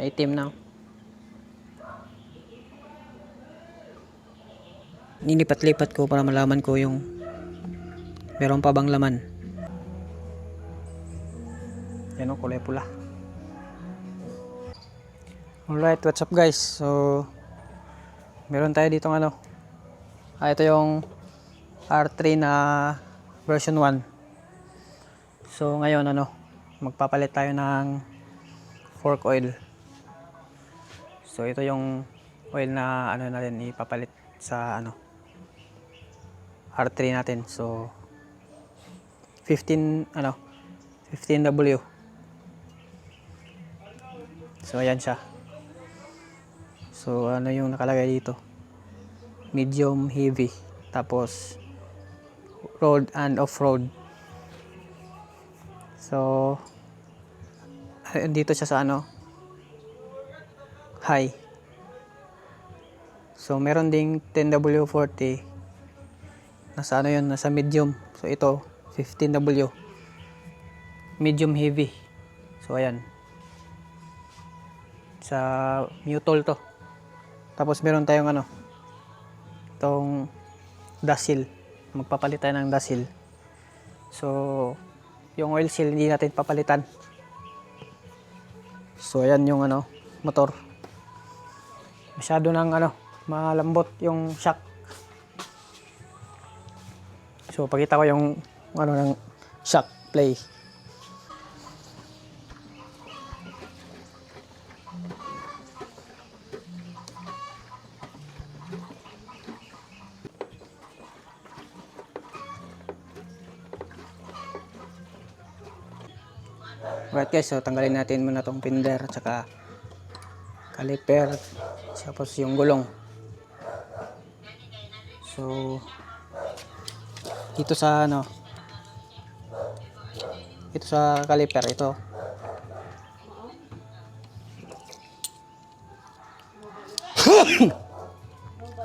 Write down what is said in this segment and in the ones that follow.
May itim na. Nilipat-lipat ko para malaman ko yung meron pa bang laman. Yan o, kulay pula. Alright, what's up guys? So, meron tayo ditong ano. Ito yung R3 na version 1. So, ngayon ano, magpapalit tayo ng fork oil. So, ito yung oil na ano natin ipapalit sa ano R3 natin. So 15W. So ayan siya. So ano yung nakalagay dito? Medium heavy. Tapos road and off-road. So dito siya sa ano high. So meron ding 10W40. Nasa ano yun, nasa medium. So ito 15W, medium heavy. So ayan, sa Mutol to. Tapos meron tayong ano, itong dasil. Magpapalit tayo ng dasil. So yung oil seal hindi natin papalitan. So ayan yung ano, motor. Masyado nang ano, malambot yung shock. So pakita ko yung ano ng shock play. Right guys, so tanggalin natin muna tong fender at saka caliper, tapos yung gulong. So dito sa ano, ito sa caliper ito.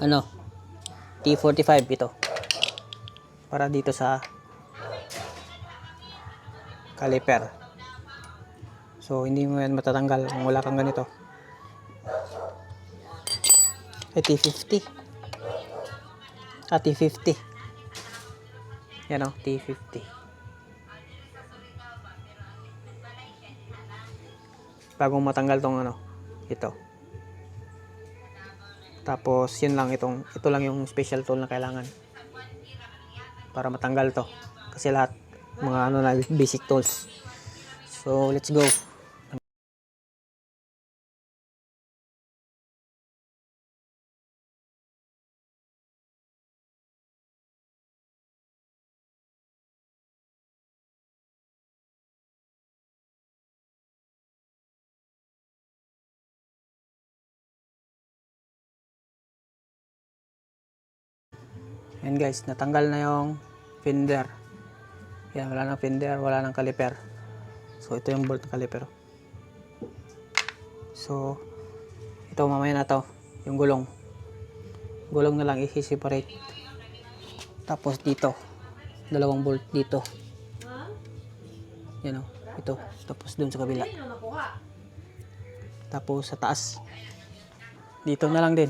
Ano? T45 ito. Para dito sa caliper. So hindi mo yan matatanggal kung wala kang ganito. T50. T50. Yan o, T50. Bagong matanggal tong ano, ito. Tapos yun lang, ito lang yung special tool na kailangan para matanggal to. Kasi lahat mga ano na basic tools. So let's go. Ayan guys, natanggal na yung fender. Yan, wala nang fender, wala nang caliper. So ito yung bolt ng caliper. So ito mamaya na to, yung gulong. Gulong na lang i-separate. Tapos dito, dalawang bolt dito. Yan o, ito. Tapos dun sa kabila. Tapos sa taas. Dito na lang din.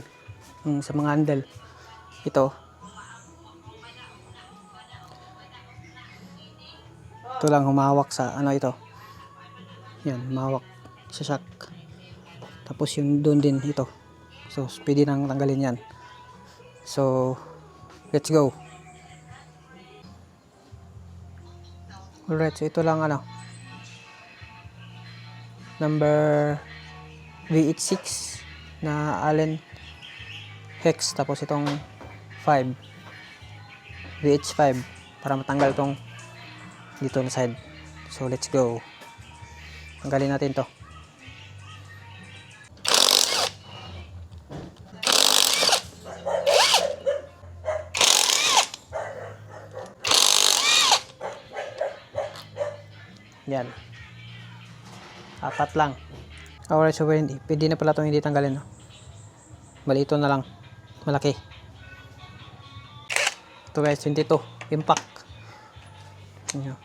Yung sa mga handle. Ito. Ito lang humawak sa ano ito. Yan, humawak sa shock. Tapos yung doon din ito. So, pwede nang tanggalin yan. So, let's go. Alright, so ito lang ano. Number V86 na Allen Hex. Tapos itong 5. VH5 para matanggal tong dito na side. So let's go. Tanggalin natin to. Yan. 4 lang. Alright, so pwede na pala itong hindi tanggalin. No? Bali ito na lang. Malaki. Ito guys, 22. Impact. Yan.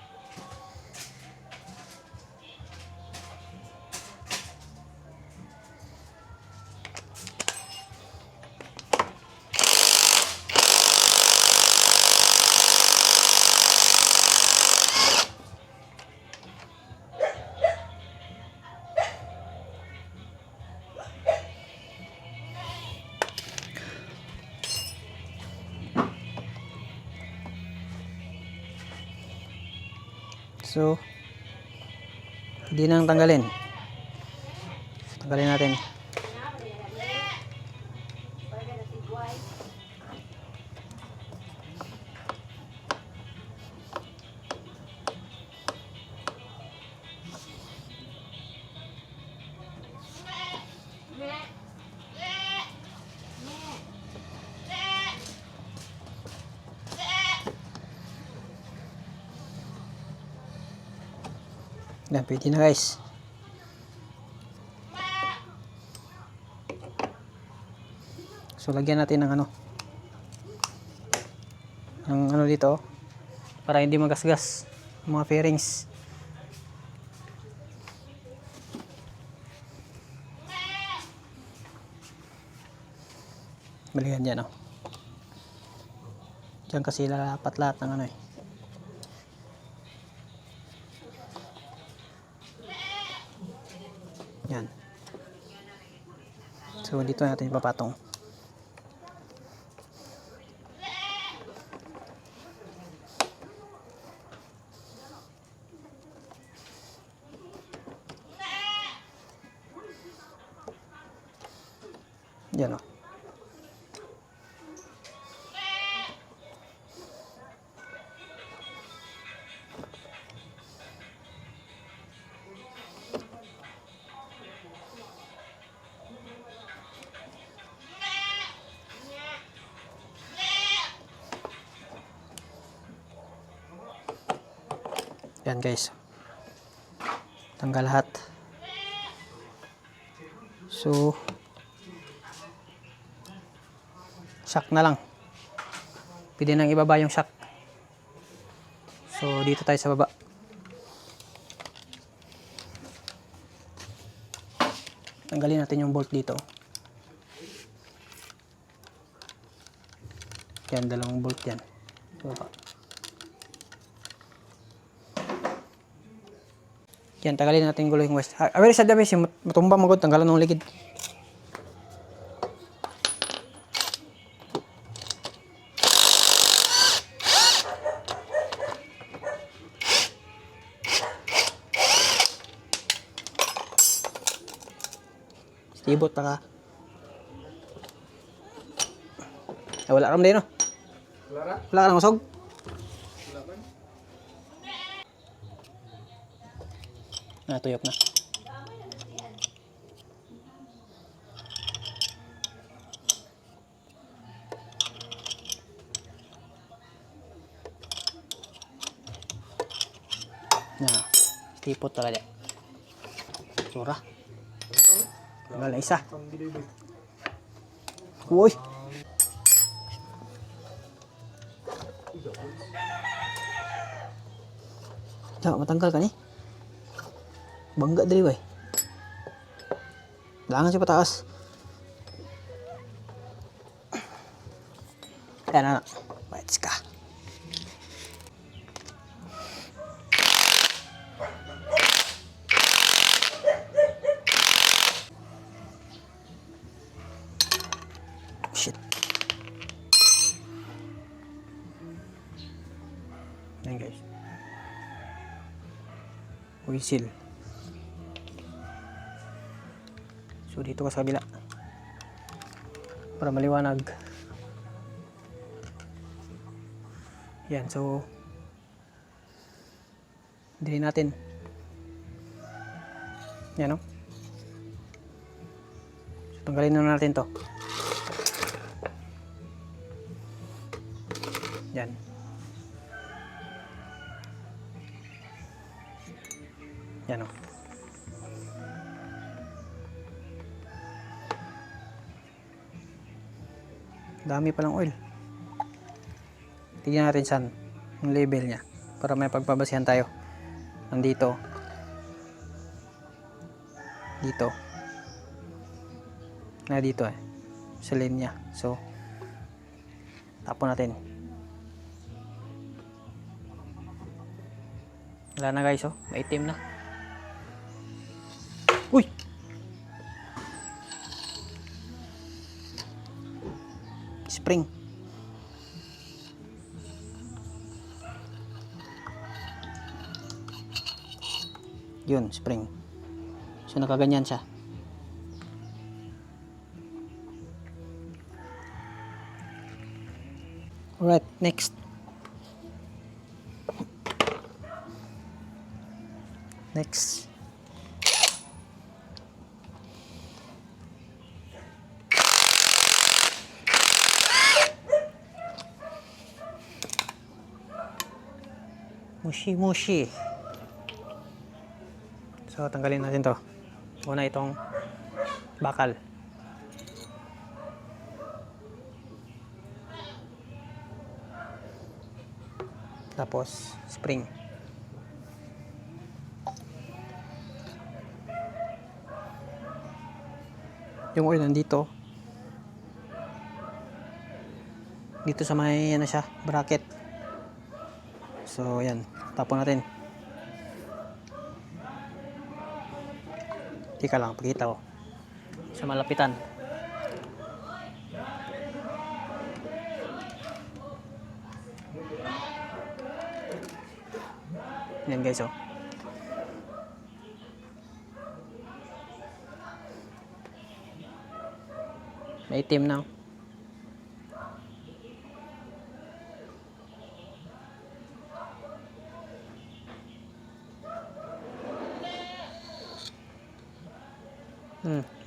So, hindi nang tanggalin. Tanggalin natin. Yan, pwede na guys. So, lagyan natin ng ng dito para hindi magasgas yung mga fairings. Balikan dyan, oh. Diyan kasi lalapat lahat ng yan. So, dito natin ipapatong. Yan, oh. Yan guys, tanggal lahat. So, shock na lang, pwede nang ibaba yung shock. So, dito tayo sa baba. Tanggalin natin yung bolt dito. Yan, dalawang bolt yan sa baba. Yan, tanggalin natin yung gulong west. Awari sa dami, matumba magod, tanggalan ng ligid. Stibot na ka. Wala ram din, no? Wala ka nang usog? Tuyok na. Tipot talaga. Sura. Wala isa. Uy. Matanggal ka ni. Bangga dali way. Langan siya pataas. Yan anak. Let's go. Shit. Yan guys. Whistle. So dito ka sa kabila para maliwanag. Yan, so dilin natin. Yan, no? So tanggalin na natin to. Yan. Yan, no? Dami palang oil. Tignan natin saan yung label niya para may pagpabasihan tayo. Nandito. Dito. Dito sa lane niya. So, tapon natin. Wala na guys, oh. Maitim na. Uy! Spring. Yun, spring. So nakaganyan siya. Alright, next. Mushi. So tanggalin natin to. Una itong bakal. Tapos spring. Yung oil nandito. Dito sa may ano siya, bracket. So yan, tapon natin. Tika lang, pakita ko. Sa malapitan. Yan guys, oh. May itim na.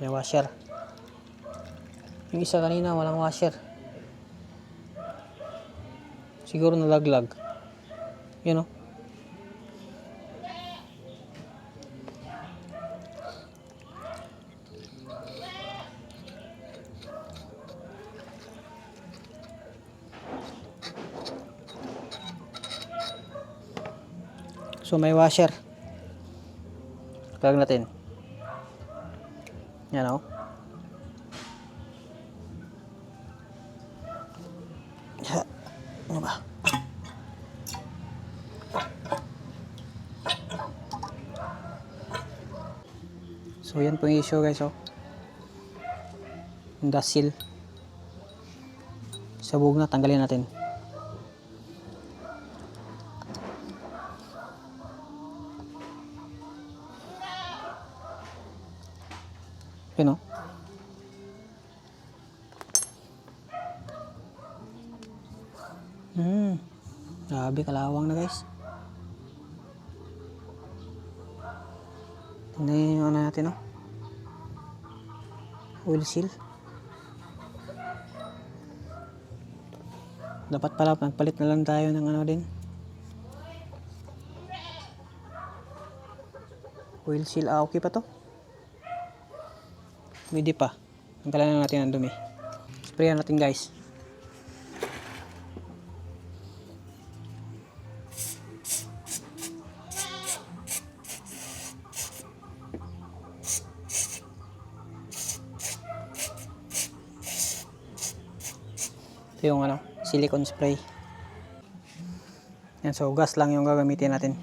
May washer. Yung isa kanina walang washer. Siguro nalaglag. Yun, oh. So may washer. Plug natin. Yan, oh. Ano ba? So yan po yung issue guys, oh. Yung dust seal. Sabog na, tanggalin natin. Yun, oh. Grabe, kalawang na guys. Tingnan yung ano natin, oh. Oil seal. Dapat pala magpalit na lang tayo ng ano din. Oil seal, okay pa to. Pwede pa. Tanggalan na natin ang dumi. Sprayan natin guys. Ito yung ano, silicone spray. Yan, so gas lang yung gagamitin natin.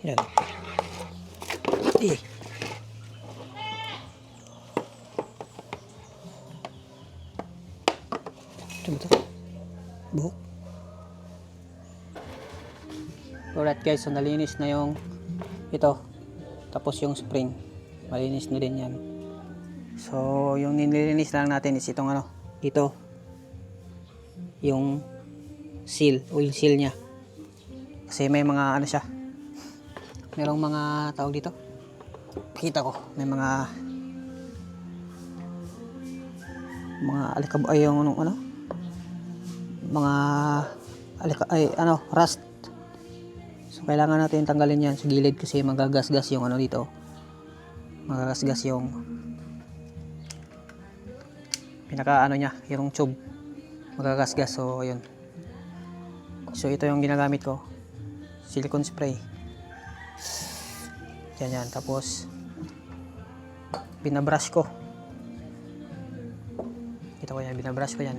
Yan. Ito ba ito? Buhok. Alright guys, so nalinis na yung ito. Tapos yung spring. Malinis na din yan. So yung nililinis lang natin is itong ano. Ito. Yung seal. Oil seal nya. Kasi may mga ano siya. Merong mga tawag dito. Pakita ko. May mga alikab ay yung ano. Mga rust. So kailangan natin tanggalin yan sa gilid kasi magagasgas yung ano dito. Magagasgas yung pinaka ano nya, yung tube. Magagasgas, so yun. So ito yung ginagamit ko. Silicone spray. Yan. Tapos binabrush ko. Kita ko yan, binabrush ko yan.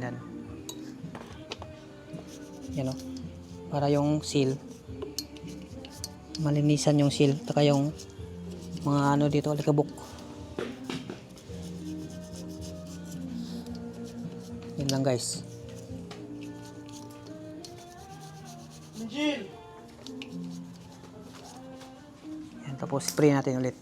Yan, oh. para yung seal malinisan yung seal taka yung mga ano dito alikabok. Yun lang guys. Yan, tapos spray natin ulit.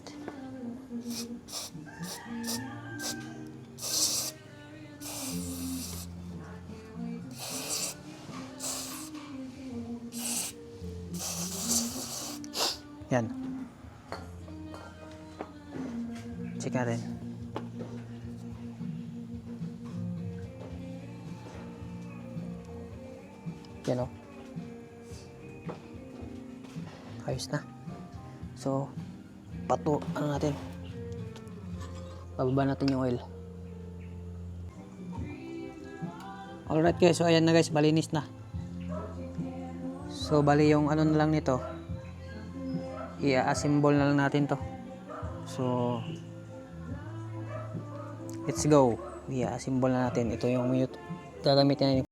Yan. Check natin. Yan o. Ayos na. So, ano natin. Bababa natin yung oil. Alright guys, so ayan na guys, malinis na. So, bali yung ano na lang nito. I-assemble na lang natin to. So, let's go. I-assemble na natin. Ito yung gagamitin natin